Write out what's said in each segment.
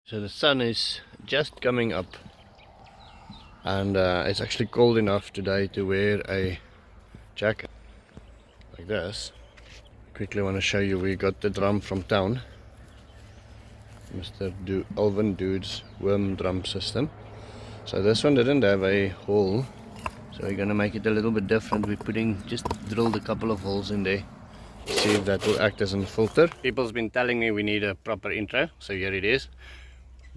So the sun is just coming up, and it's actually cold enough today to wear a jacket like this. Quickly want to show you, we got the drum from town, Mr. Alvin Dude's worm drum system. So this one didn't have a hole, so we're gonna make it a little bit different. We're just drilled a couple of holes in there, see if that will act as a filter. People's been telling me we need a proper intro, so here it is.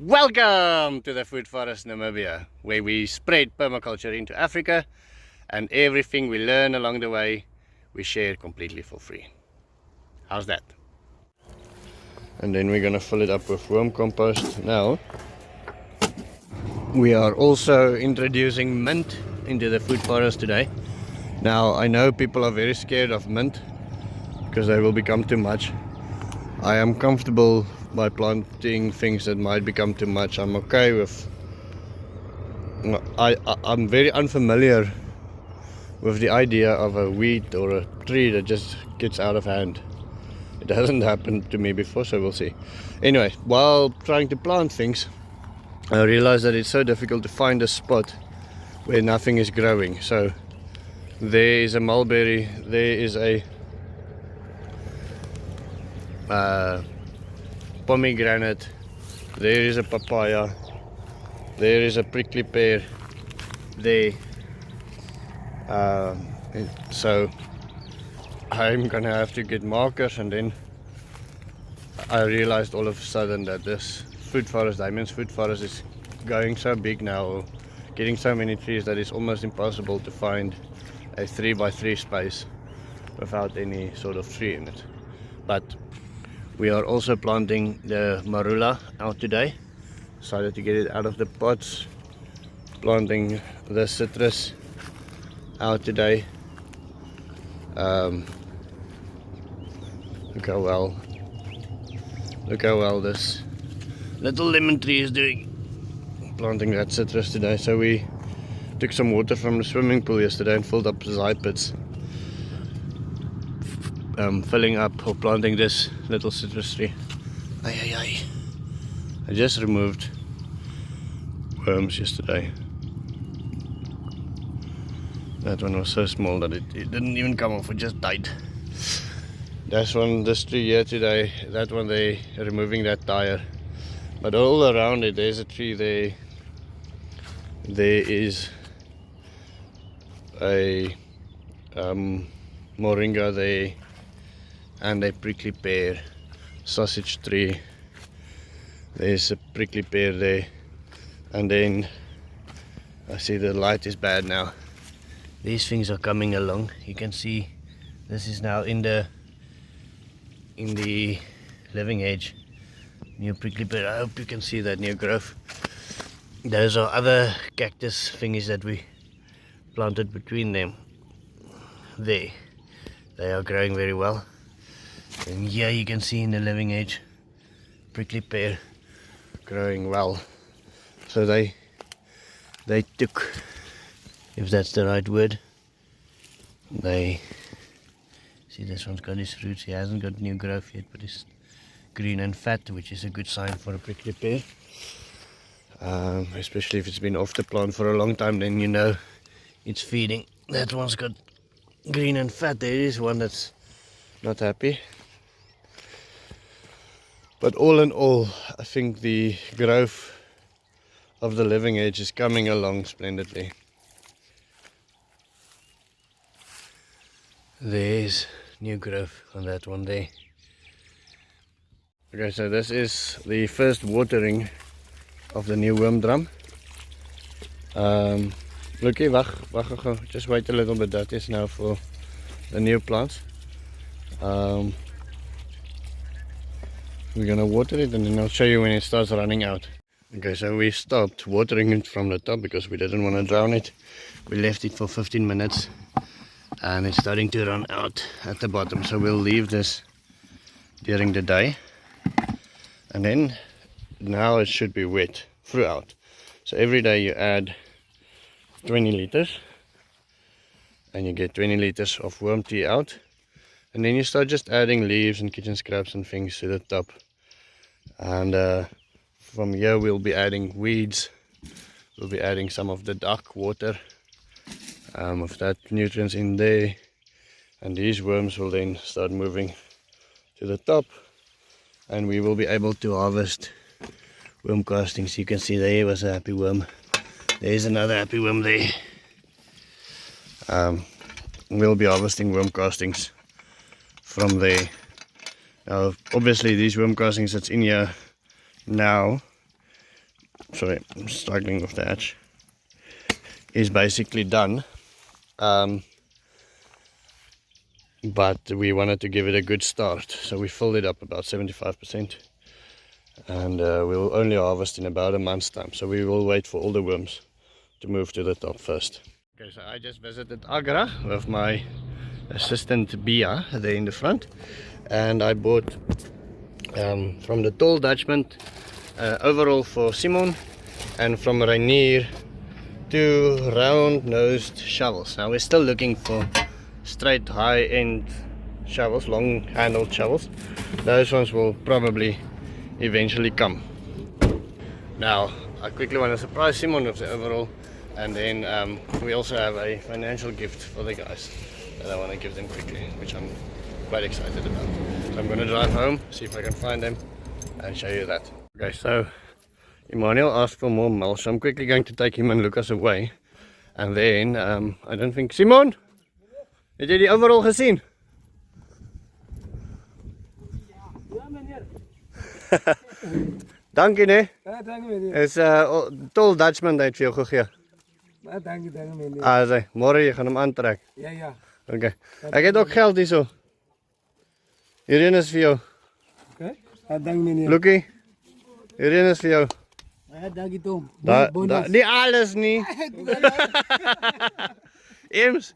Welcome to the Food Forest Namibia, where we spread permaculture into Africa, and everything we learn along the way we share completely for free. How's that? And then we're gonna fill it up with worm compost. Now we are also introducing mint into the food forest today. Now I know people are very scared of mint because they will become too much. I am comfortable by planting things that might become too much. I'm okay with I'm very unfamiliar with the idea of a weed or a tree that just gets out of hand. It hasn't happened to me before, so we'll see. Anyway, while trying to plant things, I realized that it's so difficult to find a spot where nothing is growing. So there is a mulberry, there is a pomegranate, there is a papaya, there is a prickly pear there. So I'm gonna have to get markers, and then I realized all of a sudden that this food forest, Damien's food forest, is going so big now, or getting so many trees, that it's almost impossible to find a 3x3 space without any sort of tree in it. But we are also planting the marula out today. Decided to get it out of the pots. Planting the citrus out today. Look how well this little lemon tree is doing. Planting that citrus today. So we took some water from the swimming pool yesterday and filled up the eye pits. Filling up or planting this little citrus tree. I just removed worms yesterday. That one was so small that it didn't even come off, it just died. This tree here today, that one they removing that tire. But all around it there's a tree there. There is a moringa there, and a prickly pear sausage tree. There's a prickly pear there, and then I see the light is bad now. These things are coming along. You can see this is now in the living edge. New prickly pear. I hope you can see that new growth. Those are other cactus thingies that we planted between them. There, they are growing very well. And here you can see in the living edge, prickly pear growing well. So they took, if that's the right word, they see this one's got his roots. He hasn't got new growth yet, but it's green and fat, which is a good sign for a prickly pear. Especially if it's been off the plant for a long time, then you know it's feeding. That one's got green and fat. There is one that's not happy. But all in all, I think the growth of the living edge is coming along splendidly. There's new growth on that one there. Okay, so this is the first watering of the new worm drum. Lotje, wacht, just wait a little bit. That is now for the new plants. We're gonna water it, and then I'll show you when it starts running out. Okay, so we stopped watering it from the top because we didn't want to drown it. We left it for 15 minutes and it's starting to run out at the bottom, so we'll leave this during the day, and then now it should be wet throughout. So every day you add 20 liters and you get 20 liters of worm tea out, and then you start just adding leaves and kitchen scraps and things to the top, and from here we'll be adding weeds. We'll be adding some of the duck water, of that nutrients in there, and these worms will then start moving to the top, and we will be able to harvest worm castings. You can see there was a happy worm. There's another happy worm there. We'll be harvesting worm castings from there. Now obviously these worm castings that's in here now, sorry, I'm struggling with the hatch, is basically done, but we wanted to give it a good start, so we filled it up about 75%, and we'll only harvest in about a month's time, so we will wait for all the worms to move to the top first. Okay, so I just visited Agra with my assistant Bia there in the front, and I bought from the Tall Dutchman overall for Simon, and from Rainier 2 round-nosed shovels. Now we're still looking for straight high-end shovels, long-handled shovels. Those ones will probably eventually come. Now I quickly want to surprise Simon with the overall, and then we also have a financial gift for the guys that I want to give them quickly, which I'm quite excited about. So I'm going to drive home, see if I can find them and show you that. Okay, so Emanual asked for more mulch, so I'm quickly going to take him and Lucas away, and then I don't think... Simon, het jy die overall gesien? Ja meneer. Dankie ne. Ja, dankie meneer. Is Tall Dutchman dat vir jou gegee. Ja, dankie meneer. Ah, sê, môre jy gaan hom aantrek. Ja, ja. Okay. Ek het ook geld hierso. Hierin is vir jou. Okay. Ja, dankie meneer. Lookie. Hierin is vir jou. Ja, dankie Tom. Die alles nie. Eems.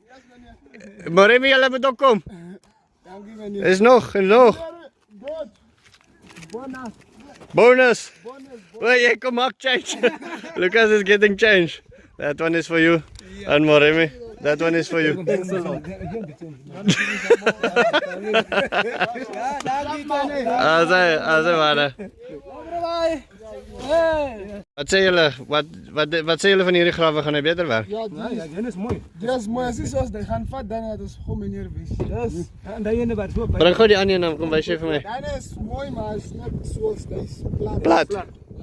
Maar jy moet ook kom. Dankie meneer. Is nog en nog. Bonus. Well, jy kom maak change. Lucas is getting change. That one is for you. And Moremi, that one is for you. Thanks a lot. Asai maar. Wat sê julle? Wat sê julle van hierdie grawe, gaan hy beter werk? Ja, dit is mooi. Dit is mooi. As jy soos jy gaan vat dan het ons gou meneer wys. Dis. En daai ene wat so. Bring gou die ander een, kom wys jy vir my. Daai is mooi, maar is net soos dis plat. Plat.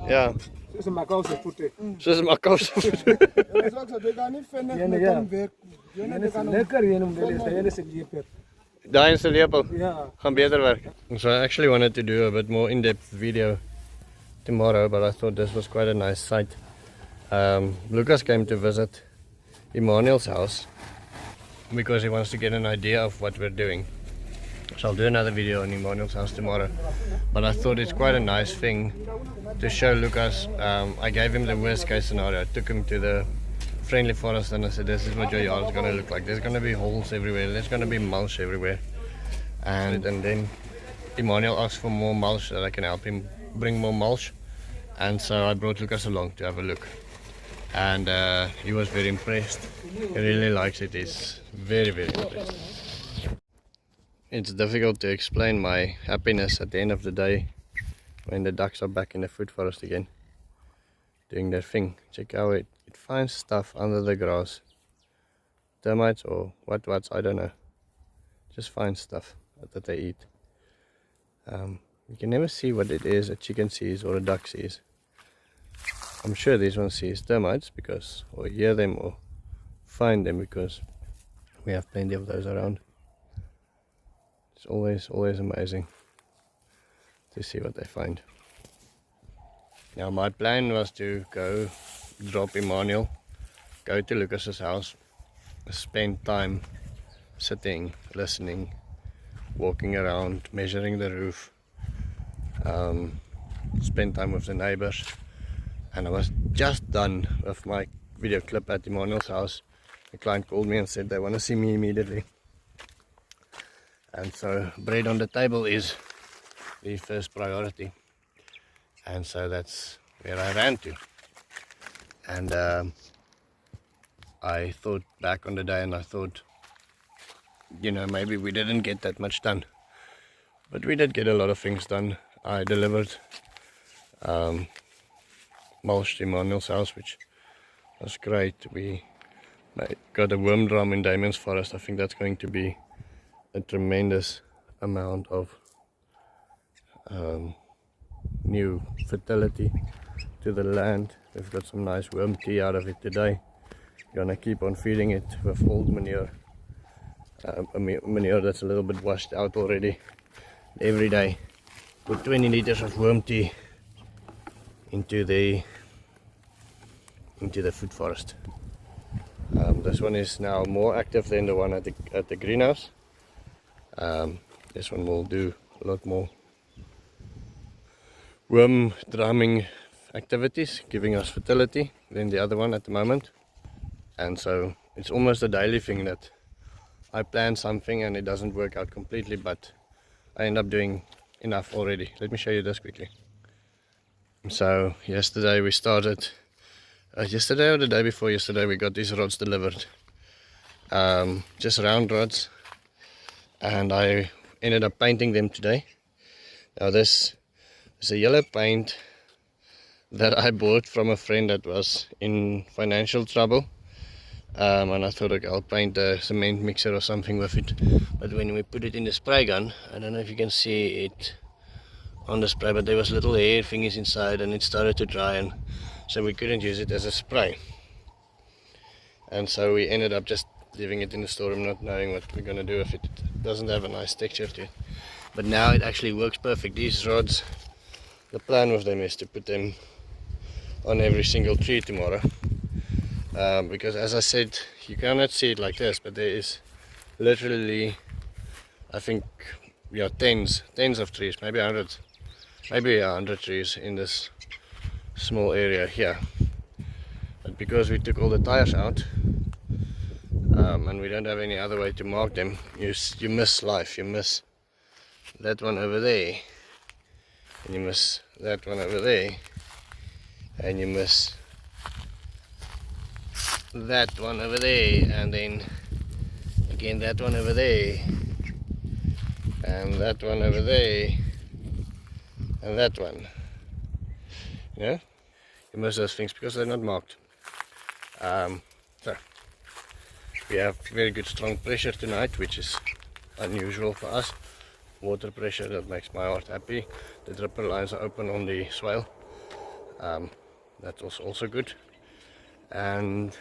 Ja. Soos 'n makause voete. Soos 'n makause voete. Dis ook so, jy kan nie vinnig met hom werk. Jy kan lekker hier om dit is, hele se lepel. Daai is 'n lepel. Ja. Gaan beter werk. So I actually wanted to do a bit more in-depth video tomorrow, but I thought this was quite a nice site. Lucas came to visit Emanuel's house because he wants to get an idea of what we're doing. So I'll do another video on Emanuel's house tomorrow. But I thought it's quite a nice thing to show Lucas. I gave him the worst case scenario. I took him to the friendly forest and I said, this is what your yard is going to look like. There's going to be holes everywhere. There's going to be mulch everywhere. And then Emanuel asked for more mulch, that I can help him bring more mulch. And so I brought Lucas along to have a look. And he was very impressed. He really likes it. He's very, very impressed. It's difficult to explain my happiness at the end of the day when the ducks are back in the food forest again, doing their thing. Check how it finds stuff under the grass. Termites or what's, I don't know. Just finds stuff that they eat. You can never see what it is a chicken sees or a duck sees. I'm sure these ones sees termites because, or hear them or find them because we have plenty of those around. It's always amazing to see what they find. Now my plan was to go drop Emanuel, go to Lucas's house, spend time sitting, listening, walking around, measuring the roof, spend time with the neighbors, and I was just done with my video clip at Emanuel's house. The client called me and said they want to see me immediately. And so bread on the table is the first priority, and so that's where I ran to. And I thought back on the day and I thought, you know, maybe we didn't get that much done, but we did get a lot of things done. I delivered mulched Emanual's house, which was great. We got a worm drum in Damien's forest. I think that's going to be a tremendous amount of new fertility to the land. We've got some nice worm tea out of it today. Gonna keep on feeding it with old manure, manure that's a little bit washed out already. Every day put 20 liters of worm tea into the food forest. This one is now more active than the one at the greenhouse. This one will do a lot more worm drumming activities, giving us fertility, than the other one at the moment. And so it's almost a daily thing that I plan something and it doesn't work out completely, but I end up doing enough already. Let me show you this quickly. So yesterday we started, yesterday or the day before yesterday, we got these rods delivered, just round rods, and I ended up painting them today. Now this is a yellow paint that I bought from a friend that was in financial trouble, and I thought, okay, I'll paint a cement mixer or something with it. But when we put it in the spray gun, I don't know if you can see it on the spray, but there was little hair thingies inside and it started to dry, and so we couldn't use it as a spray, and so we ended up just leaving it in the storeroom, not knowing what we're going to do with it. It doesn't have a nice texture to it, but now it actually works perfect. These rods, the plan with them is to put them on every single tree tomorrow, because as I said, you cannot see it like this, but there is literally, I think, yeah, tens of trees, maybe 100 trees in this small area here. But because we took all the tires out, and we don't have any other way to mark them, you miss life. You miss that one over there, and you miss that one over there, and you miss that one over there, and then again that one over there, and that one over there, and that one. Yeah, you miss those things because they're not marked. So we have very good strong pressure tonight, which is unusual for us. Water pressure, that makes my heart happy. The dripper lines are open on the swale. That's also good. And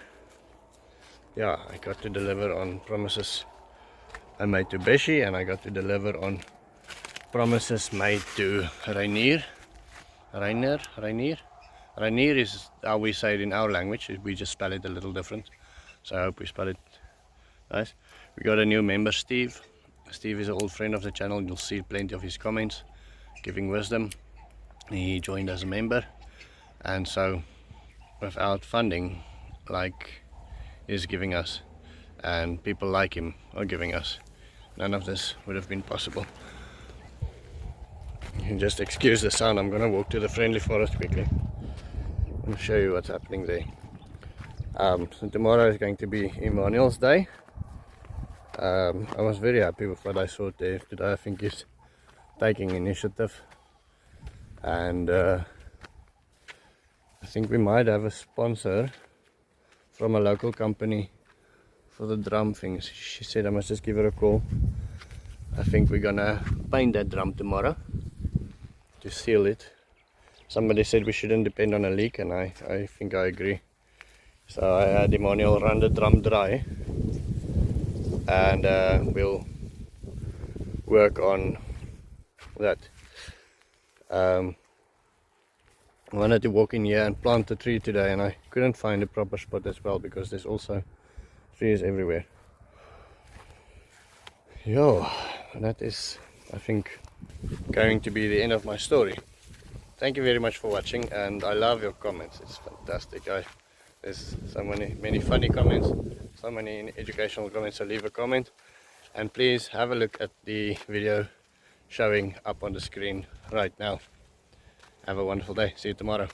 yeah, I got to deliver on promises I made to Beshy, and I got to deliver on promises made to Rainier is how we say it in our language. We just spell it a little different, so I hope we spell it nice. We got a new member, Steve. Steve is an old friend of the channel. You'll see plenty of his comments giving wisdom. He joined as a member, and so without funding like he's giving us, and people like him are giving us, none of this would have been possible. You can just excuse the sound. I'm gonna walk to the friendly forest quickly and show you what's happening there. So tomorrow is going to be Emanual's day. I was very happy with what I saw there today. I think he's taking initiative, and I think we might have a sponsor from a local company for the drum things. She said I must just give her a call. I think we're gonna paint that drum tomorrow to seal it. Somebody said we shouldn't depend on a leak, and I think I agree. So I had Emanual run the drum dry, and we'll work on that. I wanted to walk in here and plant a tree today, and I couldn't find a proper spot as well, because there's also trees everywhere. Yo, that is, I think, going to be the end of my story. Thank you very much for watching, and I love your comments. It's fantastic. There's so many funny comments, so many educational comments, so leave a comment, and please have a look at the video showing up on the screen right now. Have a wonderful day. See you tomorrow.